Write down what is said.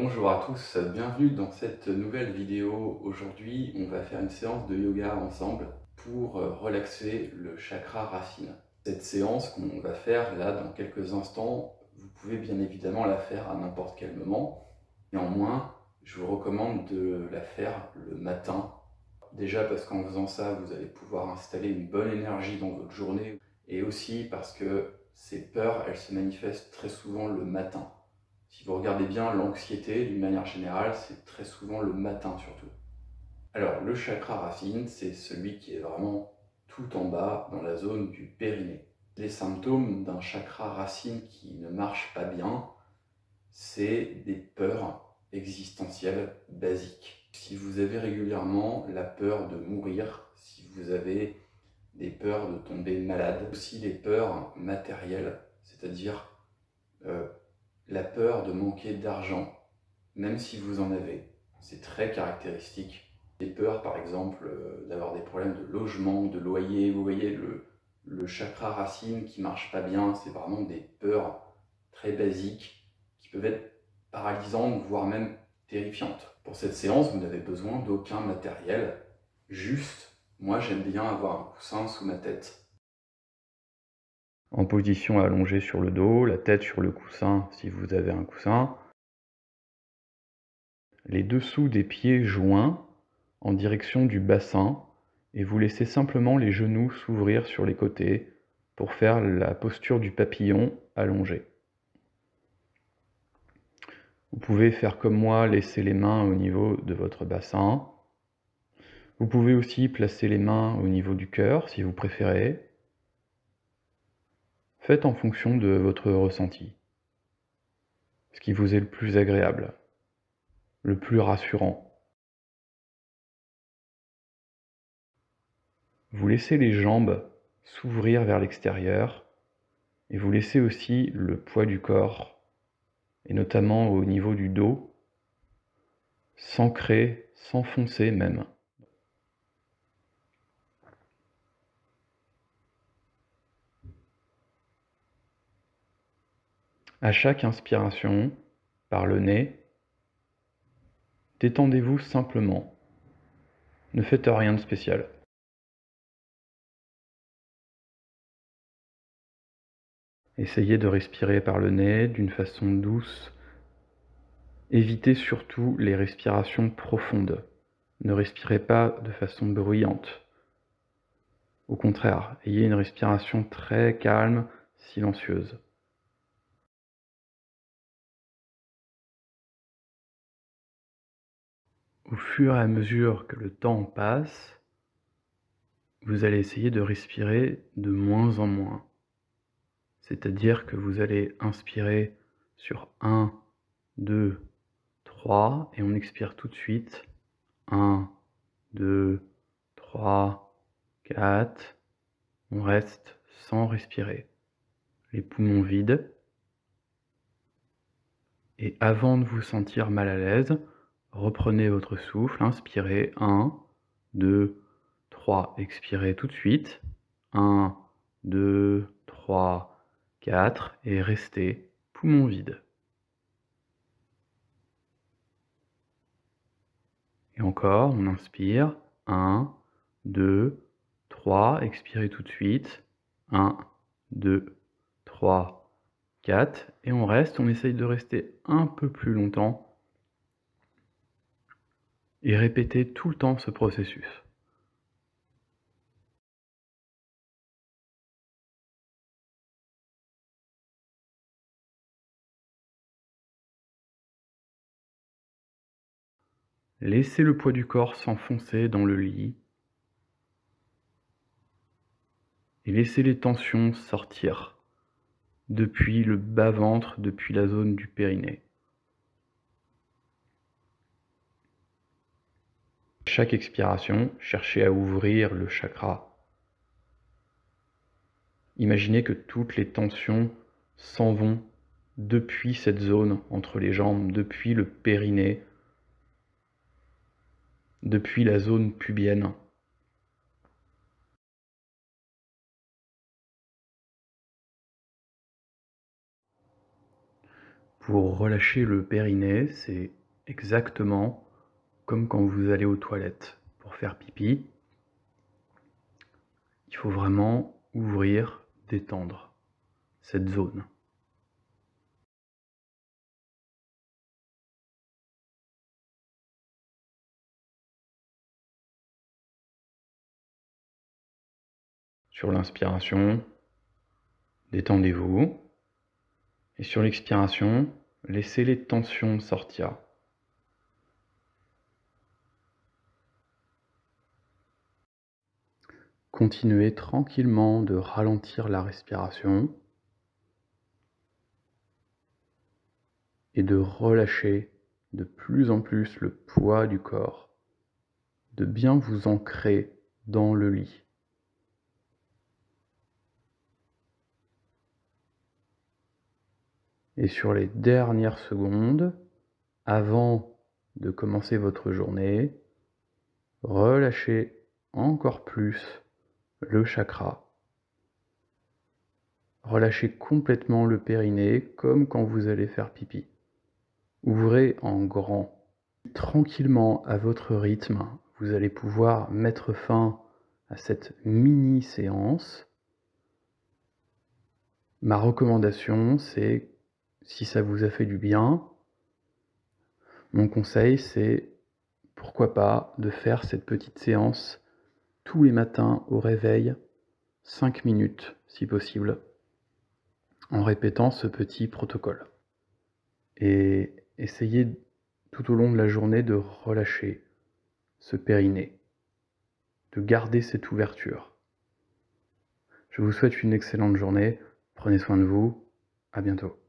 Bonjour à tous, bienvenue dans cette nouvelle vidéo. Aujourd'hui, on va faire une séance de yoga ensemble pour relaxer le chakra racine. Cette séance qu'on va faire là dans quelques instants, vous pouvez bien évidemment la faire à n'importe quel moment. Néanmoins, je vous recommande de la faire le matin. Déjà parce qu'en faisant ça, vous allez pouvoir installer une bonne énergie dans votre journée et aussi parce que ces peurs, elles se manifestent très souvent le matin. Si vous regardez bien, l'anxiété, d'une manière générale, c'est très souvent le matin surtout. Alors, le chakra racine, c'est celui qui est vraiment tout en bas, dans la zone du périnée. Les symptômes d'un chakra racine qui ne marche pas bien, c'est des peurs existentielles basiques. Si vous avez régulièrement la peur de mourir, si vous avez des peurs de tomber malade, aussi les peurs matérielles, c'est-à-dire la peur de manquer d'argent, même si vous en avez, c'est très caractéristique. Les peurs, par exemple, d'avoir des problèmes de logement, de loyer, vous voyez, le chakra racine qui marche pas bien, c'est vraiment des peurs très basiques qui peuvent être paralysantes, voire même terrifiantes. Pour cette séance, vous n'avez besoin d'aucun matériel, juste, moi j'aime bien avoir un coussin sous ma tête. En position allongée sur le dos, la tête sur le coussin si vous avez un coussin. Les dessous des pieds joints en direction du bassin et vous laissez simplement les genoux s'ouvrir sur les côtés pour faire la posture du papillon allongé. Vous pouvez faire comme moi, laisser les mains au niveau de votre bassin. Vous pouvez aussi placer les mains au niveau du cœur si vous préférez. Faites en fonction de votre ressenti, ce qui vous est le plus agréable, le plus rassurant. Vous laissez les jambes s'ouvrir vers l'extérieur et vous laissez aussi le poids du corps, et notamment au niveau du dos, s'ancrer, s'enfoncer même. À chaque inspiration, par le nez, détendez-vous simplement. Ne faites rien de spécial. Essayez de respirer par le nez d'une façon douce. Évitez surtout les respirations profondes. Ne respirez pas de façon bruyante. Au contraire, ayez une respiration très calme, silencieuse. Au fur et à mesure que le temps passe, vous allez essayer de respirer de moins en moins. C'est-à-dire que vous allez inspirer sur 1, 2, 3, et on expire tout de suite. 1, 2, 3, 4. On reste sans respirer. Les poumons vides. Et avant de vous sentir mal à l'aise, reprenez votre souffle, inspirez. 1, 2, 3. Expirez tout de suite. 1, 2, 3, 4. Et restez poumons vides. Et encore, on inspire. 1, 2, 3. Expirez tout de suite. 1, 2, 3, 4. Et on reste, on essaye de rester un peu plus longtemps. Et répétez tout le temps ce processus. Laissez le poids du corps s'enfoncer dans le lit. Et laissez les tensions sortir depuis le bas-ventre, depuis la zone du périnée. Chaque expiration, cherchez à ouvrir le chakra. Imaginez que toutes les tensions s'en vont depuis cette zone entre les jambes, depuis le périnée, depuis la zone pubienne. Pour relâcher le périnée, c'est exactement comme quand vous allez aux toilettes pour faire pipi. Il faut vraiment ouvrir, détendre cette zone. Sur l'inspiration, détendez-vous. Et sur l'expiration, laissez les tensions sortir. Continuez tranquillement de ralentir la respiration et de relâcher de plus en plus le poids du corps, de bien vous ancrer dans le lit. Et sur les dernières secondes, avant de commencer votre journée, relâchez encore plus le chakra. Relâchez complètement le périnée comme quand vous allez faire pipi. Ouvrez en grand. Tranquillement à votre rythme, vous allez pouvoir mettre fin à cette mini-séance. Ma recommandation, c'est, si ça vous a fait du bien, mon conseil, c'est pourquoi pas de faire cette petite séance tous les matins au réveil, 5 minutes si possible, en répétant ce petit protocole. Et essayez tout au long de la journée de relâcher ce périnée, de garder cette ouverture. Je vous souhaite une excellente journée, prenez soin de vous, à bientôt.